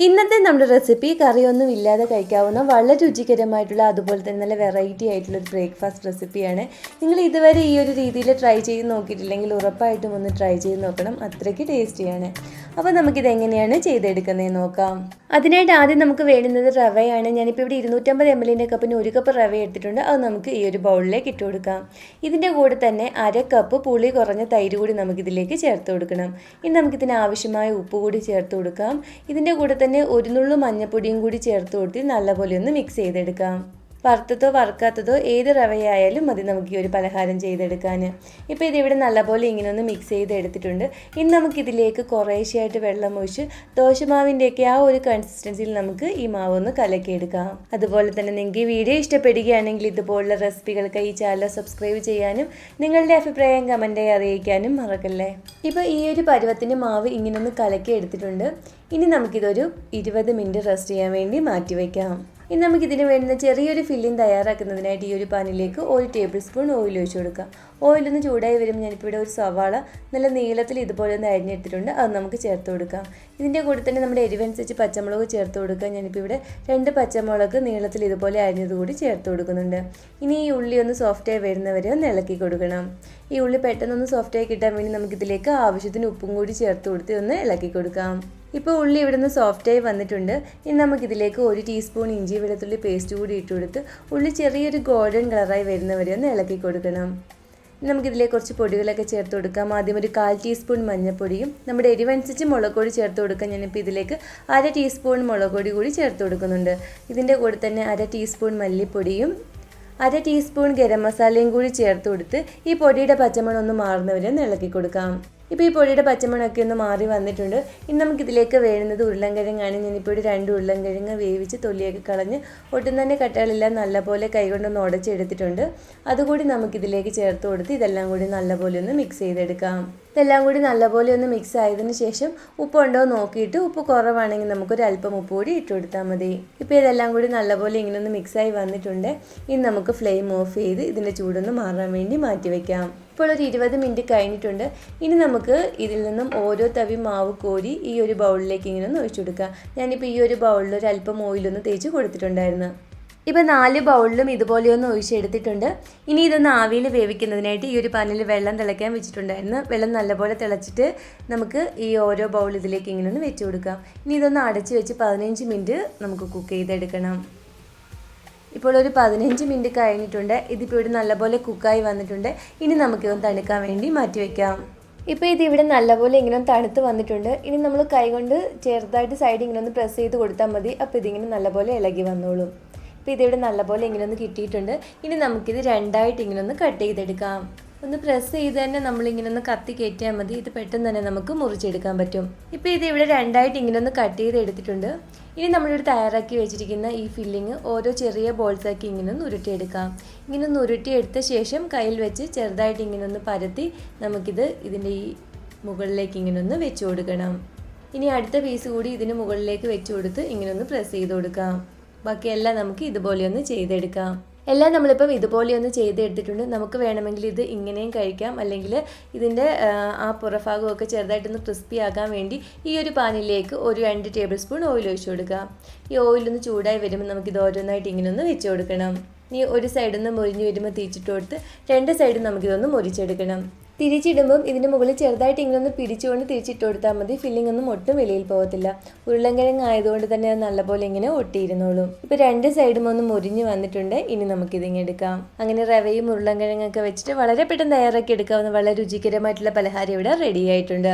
ഇന്നത്തെ നമ്മുടെ റെസിപ്പി കറിയൊന്നും ഇല്ലാതെ കഴിക്കാവുന്ന വളരെ രുചികരമായിട്ടുള്ള അതുപോലെ തന്നെ നല്ല വെറൈറ്റി ആയിട്ടുള്ള ഒരു ബ്രേക്ക്ഫാസ്റ്റ് റെസിപ്പിയാണ്. നിങ്ങൾ ഇതുവരെ ഈ ഒരു രീതിയിൽ ട്രൈ ചെയ്ത് നോക്കിയിട്ടില്ലെങ്കിൽ ഉറപ്പായിട്ടും ഒന്ന് ട്രൈ ചെയ്ത് നോക്കണം. അത്രയ്ക്ക് ടേസ്റ്റിയാണ്. അപ്പോൾ നമുക്കിത് എങ്ങനെയാണ് ചെയ്തെടുക്കുന്നതെന്ന് നോക്കാം. അതിനായിട്ട് ആദ്യം നമുക്ക് വേണ്ടുന്നത് റവയാണ്. ഞാനിപ്പോൾ ഇവിടെ 250 ml കപ്പിന് 1 കപ്പ് റവ എടുത്തിട്ടുണ്ട്. അത് നമുക്ക് ഈ ഒരു ബൗളിലേക്ക് ഇട്ട് കൊടുക്കാം. ഇതിൻ്റെ കൂടെ തന്നെ 1/2 കപ്പ് പുളി കുറഞ്ഞ തൈര് കൂടി നമുക്കിതിലേക്ക് ചേർത്ത് കൊടുക്കണം. ഇനി നമുക്കിതിന് ആവശ്യമായ ഉപ്പ് കൂടി ചേർത്ത് കൊടുക്കാം. ഇതിൻ്റെ കൂടെ തന്നെ ഒരു നുള്ളു മഞ്ഞൾപ്പൊടിയും കൂടി ചേർത്ത് കൊടുത്ത് നല്ലപോലെ ഒന്ന് മിക്സ് ചെയ്തെടുക്കാം. വറുത്തതോ വറുക്കാത്തതോ ഏത് റവയായാലും മതി നമുക്ക് ഈ ഒരു പലഹാരം ചെയ്തെടുക്കാൻ. ഇപ്പോൾ ഇതിവിടെ നല്ലപോലെ ഇങ്ങനെ ഒന്ന് മിക്സ് ചെയ്തെടുത്തിട്ടുണ്ട്. ഇനി നമുക്കിതിലേക്ക് കുറേശ്ശെയായിട്ട് വെള്ളം ഒഴിച്ച് ദോശമാവിൻ്റെയൊക്കെ ആ ഒരു കൺസിസ്റ്റൻസിയിൽ നമുക്ക് ഈ മാവ് ഒന്ന് കലക്കിയെടുക്കാം. അതുപോലെ തന്നെ നിങ്ങൾക്ക് ഈ വീഡിയോ ഇഷ്ടപ്പെടുകയാണെങ്കിൽ ഇതുപോലുള്ള റെസിപ്പികൾക്ക് ഈ ചാനൽ സബ്സ്ക്രൈബ് ചെയ്യാനും നിങ്ങളുടെ അഭിപ്രായം കമൻറ്റായി അറിയിക്കാനും മറക്കല്ലേ. ഇപ്പോൾ ഈ ഒരു പരുവത്തിന് മാവ് ഇങ്ങനെ ഒന്ന് കലക്കി എടുത്തിട്ടുണ്ട്. ഇനി നമുക്കിതൊരു 20 മിനിറ്റ് റെസ്റ്റ് ചെയ്യാൻ വേണ്ടി മാറ്റി വയ്ക്കാം. ഇനി നമുക്കിതിന് വേണ്ടുന്ന ചെറിയൊരു ഫില്ലിംഗ് തയ്യാറാക്കുന്നതിനായിട്ട് ഈ ഒരു പാനിലേക്ക് 1 ടേബിൾ സ്പൂൺ ഓയിൽ ഒഴിച്ച് കൊടുക്കാം. ഓയിലൊന്ന് ചൂടായി വരുമ്പോൾ ഞാനിപ്പോൾ ഇവിടെ ഒരു സവാള നല്ല നീളത്തിൽ ഇതുപോലെ ഒന്ന് അരിഞ്ഞെടുത്തിട്ടുണ്ട്. അത് നമുക്ക് ചേർത്ത് കൊടുക്കാം. ഇതിൻ്റെ കൂടെ തന്നെ നമ്മുടെ എരിവനുസരിച്ച് പച്ചമുളക് ചേർത്ത് കൊടുക്കാം. ഞാനിപ്പോൾ ഇവിടെ 2 പച്ചമുളക് നീളത്തിൽ ഇതുപോലെ അരിഞ്ഞത് കൂടി ചേർത്ത് കൊടുക്കുന്നുണ്ട്. ഇനി ഈ ഉള്ളി ഒന്ന് സോഫ്റ്റായി വരുന്നവരെ ഒന്ന് ഇളക്കി കൊടുക്കണം. ഈ ഉള്ളി പെട്ടെന്നൊന്ന് സോഫ്റ്റായി കിട്ടാൻ വേണ്ടി നമുക്കിതിലേക്ക് ആവശ്യത്തിന് ഉപ്പും കൂടി ചേർത്ത് കൊടുത്ത് ഒന്ന് ഇളക്കി കൊടുക്കാം. ഇപ്പോൾ ഉള്ളി ഇവിടെ നിന്ന് സോഫ്റ്റായി വന്നിട്ടുണ്ട്. ഇനി നമുക്കിതിലേക്ക് 1 ടീസ്പൂൺ ഇഞ്ചി വെളുത്തുള്ളി പേസ്റ്റ് കൂടി ഇട്ട് കൊടുത്ത് ഉള്ളി ചെറിയൊരു ഗോൾഡൻ കളറായി വരുന്നവരെ ഒന്ന് ഇളക്കി കൊടുക്കണം. നമുക്കിതിലേക്ക് കുറച്ച് പൊടികളൊക്കെ ചേർത്ത് കൊടുക്കാം. ആദ്യം ഒരു 1/4 ടീസ്പൂൺ മഞ്ഞൾപ്പൊടിയും നമ്മുടെ എരിവനുസരിച്ച് മുളക് പൊടി ചേർത്ത് കൊടുക്കാം. ഞാനിപ്പോൾ ഇതിലേക്ക് 1/2 ടീസ്പൂൺ മുളക് പൊടി കൂടി ചേർത്ത് കൊടുക്കുന്നുണ്ട്. ഇതിൻ്റെ കൂടെ തന്നെ 1/2 ടീസ്പൂൺ മല്ലിപ്പൊടിയും 1/2 ടീസ്പൂൺ ഗരം മസാലയും കൂടി ചേർത്ത് കൊടുത്ത് ഈ പൊടിയുടെ പച്ചമണം ഒന്ന് മാറുന്നവരെ ഒന്ന് ഇളക്കി കൊടുക്കാം. ഇപ്പോൾ ഈ പൊടിയുടെ പച്ചമണമൊക്കെ ഒന്ന് മാറി വന്നിട്ടുണ്ട്. ഇനി നമുക്കിതിലേക്ക് വേണ്ടുന്നത് ഉരുളൻകിഴങ്ങാണ്. ഞാനിപ്പോൾ ഒരു 2 ഉരുളൻകിഴങ്ങ് വേവിച്ച് തൊലിയൊക്കെ കളഞ്ഞ് ഒട്ടും തന്നെ കട്ടകളെല്ലാം നല്ലപോലെ കൈകൊണ്ടൊന്ന് ഉടച്ചെടുത്തിട്ടുണ്ട്. അതുകൂടി നമുക്കിതിലേക്ക് ചേർത്ത് കൊടുത്ത് ഇതെല്ലാം കൂടി നല്ലപോലെ ഒന്ന് മിക്സ് ചെയ്തെടുക്കാം. ഇതെല്ലാം കൂടി നല്ലപോലെ ഒന്ന് മിക്സ് ആയതിനു ശേഷം ഉപ്പുണ്ടോ നോക്കിയിട്ട് ഉപ്പ് കുറവാണെങ്കിൽ നമുക്കൊരു അല്പം ഉപ്പ് കൂടി ഇട്ട് കൊടുത്താൽ മതി. ഇപ്പോൾ ഇതെല്ലാം കൂടി നല്ലപോലെ ഇങ്ങനെ ഒന്ന് മിക്സായി വന്നിട്ടുണ്ട്. ഇനി നമുക്ക് ഫ്ലെയിം ഓഫ് ചെയ്ത് ഇതിൻ്റെ ചൂടൊന്ന് മാറാൻ വേണ്ടി മാറ്റി വയ്ക്കാം. ഇപ്പോൾ ഒരു 20 മിനിറ്റ് കഴിഞ്ഞിട്ടുണ്ട്. ഇനി നമുക്ക് ഇതിൽ നിന്നും ഓരോ തവി മാവ് കോരി ഈ ഒരു ബൗളിലേക്ക് ഇങ്ങനെ ഒന്ന് ഒഴിച്ചു കൊടുക്കാം. ഞാനിപ്പോൾ ഈ ഒരു ബൗളിൽ ഒരു അല്പം ഓയിലൊന്ന് തേച്ച് കൊടുത്തിട്ടുണ്ടായിരുന്നു. ഇപ്പോൾ 4 ബൗളിലും ഇതുപോലെ ഒന്ന് ഒഴിച്ചെടുത്തിട്ടുണ്ട്. ഇനി ഇതൊന്ന് ആവിയിൽ വേവിക്കുന്നതിനായിട്ട് ഈ ഒരു പാനിൽ വെള്ളം തിളയ്ക്കാൻ വെച്ചിട്ടുണ്ടായിരുന്നു. വെള്ളം നല്ലപോലെ തിളച്ചിട്ട് നമുക്ക് ഈ ഓരോ ബൗൾ ഇതിലേക്ക് ഇങ്ങനെ ഒന്ന് വെച്ച് കൊടുക്കാം. ഇനി ഇതൊന്ന് അടച്ച് വെച്ച് 15 മിനിറ്റ് നമുക്ക് കുക്ക് ചെയ്തെടുക്കണം. ഇപ്പോൾ ഒരു 15 മിനിറ്റ് കഴിഞ്ഞിട്ടുണ്ട്. ഇതിപ്പോൾ ഇവിടെ നല്ലപോലെ കുക്കായി വന്നിട്ടുണ്ട്. ഇനി നമുക്കിതൊന്ന് തണുക്കാൻ വേണ്ടി മാറ്റി വയ്ക്കാം. ഇപ്പോൾ ഇതിവിടെ നല്ലപോലെ ഇങ്ങനെ തണുത്ത് വന്നിട്ടുണ്ട്. ഇനി നമ്മൾ കൈകൊണ്ട് ചെറുതായിട്ട് സൈഡ് ഇങ്ങനെ ഒന്ന് പ്രസ് ചെയ്ത് കൊടുത്താൽ മതി. അപ്പോൾ ഇതിങ്ങനെ നല്ലപോലെ ഇളകി വന്നോളും. ഇപ്പോൾ ഇതിവിടെ നല്ലപോലെ ഇങ്ങനെ ഒന്ന് കിട്ടിയിട്ടുണ്ട്. ഇനി നമുക്കിത് 2ആയിട്ട് ഇങ്ങനെ ഒന്ന് കട്ട് ചെയ്തെടുക്കാം. ഒന്ന് പ്രസ് ചെയ്ത് തന്നെ നമ്മളിങ്ങനെ ഒന്ന് കത്തി കയറ്റിയാൽ മതി. ഇത് പെട്ടെന്ന് തന്നെ നമുക്ക് മുറിച്ചെടുക്കാൻ പറ്റും. ഇപ്പോൾ ഇത് ഇവിടെ 2ആയിട്ട് ഇങ്ങനെ ഒന്ന് കട്ട് ചെയ്ത് എടുത്തിട്ടുണ്ട്. ഇനി നമ്മളിവിടെ തയ്യാറാക്കി വെച്ചിരിക്കുന്ന ഈ ഫില്ലിങ് ഓരോ ചെറിയ ബോൾസാക്കി ഇങ്ങനെ ഒന്ന് ഉരുട്ടിയെടുക്കാം. ഇങ്ങനെ ഒന്ന് ഉരുട്ടിയെടുത്ത ശേഷം കയ്യിൽ വെച്ച് ചെറുതായിട്ട് ഇങ്ങനെ ഒന്ന് പരത്തി നമുക്കിത് ഇതിൻ്റെ ഈ മുകളിലേക്ക് ഇങ്ങനെ ഒന്ന് വെച്ച് കൊടുക്കണം. ഇനി അടുത്ത പീസ് കൂടി ഇതിന് മുകളിലേക്ക് വെച്ച് കൊടുത്ത് ഇങ്ങനെ ഒന്ന് പ്രസ് ചെയ്ത് കൊടുക്കാം. ബാക്കിയെല്ലാം നമുക്ക് ഇതുപോലെ ഒന്ന് ചെയ്തെടുക്കാം. എല്ലാം നമ്മളിപ്പം ഇതുപോലെ ഒന്ന് ചെയ്തെടുത്തിട്ടുണ്ട്. നമുക്ക് വേണമെങ്കിൽ ഇത് ഇങ്ങനെയും കഴിക്കാം, അല്ലെങ്കിൽ ഇതിൻ്റെ ആ പുറഭാഗമൊക്കെ ചെറുതായിട്ടൊന്ന് ക്രിസ്പി ആക്കാൻ വേണ്ടി ഈ ഒരു പാനിലേക്ക് ഒരു 2 ടേബിൾ സ്പൂൺ ഓയിൽ ഒഴിച്ച് കൊടുക്കാം. ഈ ഓയിലൊന്ന് ചൂടായി വരുമ്പോൾ നമുക്കിത് ഓരോന്നായിട്ട് ഇങ്ങനെ ഒന്ന് വെച്ച് കൊടുക്കണം. ഇനി ഒരു സൈഡിൽ നിന്ന് മുരിഞ്ഞ് വരുമ്പോൾ തിരിച്ചിട്ട് കൊടുത്ത് 2 സൈഡും നമുക്കിതൊന്ന് മുറിച്ചെടുക്കണം. തിരിച്ചിടുമ്പം ഇതിൻ്റെ മുകളിൽ ചെറുതായിട്ട് ഇങ്ങനെ ഒന്ന് പിടിച്ചുകൊണ്ട് തിരിച്ചിട്ട് കൊടുത്താൽ മതി. ഫില്ലിംഗ് ഒന്നും ഒട്ടും വെളിയിൽ പോകത്തില്ല. ഉരുളൻകിഴങ്ങ് ആയതുകൊണ്ട് തന്നെ അത് നല്ലപോലെ ഇങ്ങനെ ഒട്ടിയിരുന്നോളും. ഇപ്പോൾ 2 സൈഡും ഒന്ന് മുരിഞ്ഞ് വന്നിട്ടുണ്ട്. ഇനി നമുക്കിതിങ്ങനെ എടുക്കാം. അങ്ങനെ റവയും ഉരുളൻകിഴങ്ങൊക്കെ വെച്ചിട്ട് വളരെ പെട്ടെന്ന് തയ്യാറാക്കി എടുക്കാവുന്ന വളരെ രുചികരമായിട്ടുള്ള പലഹാരം ഇവിടെ റെഡി ആയിട്ടുണ്ട്.